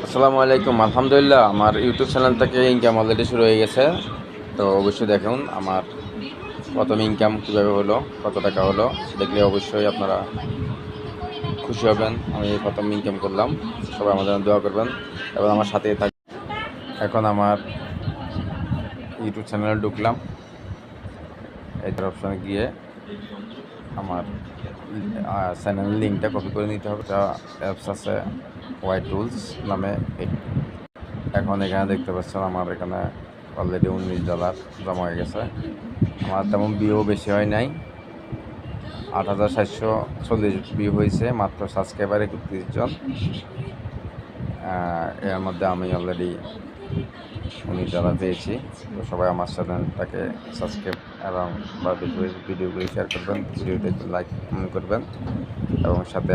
আসসালামু আলাইকুম। আলহামদুলিল্লাহ, আমার ইউটিউব চ্যানেল থেকে ইনকাম অলরেডি শুরু হয়ে গেছে। তো অবশ্যই দেখুন আমার প্রথম ইনকাম কীভাবে হলো, কত টাকা হলো। দেখলে অবশ্যই আপনারা খুশি হবেন। আমি প্রথম ইনকাম করলাম। সবাই আমার জন্য দোয়া করবেন এবং আমার সাথেই থাকবেন। এখন আমার ইউটিউব চ্যানেলে ঢুকলাম। এইটার অপশানে গিয়ে আমার চ্যানেলের লিঙ্কটা কপি করে নিতে হবে। একটা অ্যাপস আছে ওয়াই টুলস নামে। এখন এখানে দেখতে পাচ্ছেন আমার এখানে অলরেডি $19 জমা হয়ে গেছে। আমার তেমন ভিউ বেশি হয় নাই, 8740 ভিউ হয়েছে, মাত্র সাবস্ক্রাইবার 31 জন। এর মধ্যে আমি অলরেডি $19 পেয়েছি। তো সবাই আমার চ্যানেলটাকে সাবস্ক্রাইব এবং ভিডিওগুলি শেয়ার করবেন, ভিডিওতে একটু লাইক কমেন্ট করবেন এবং সাথে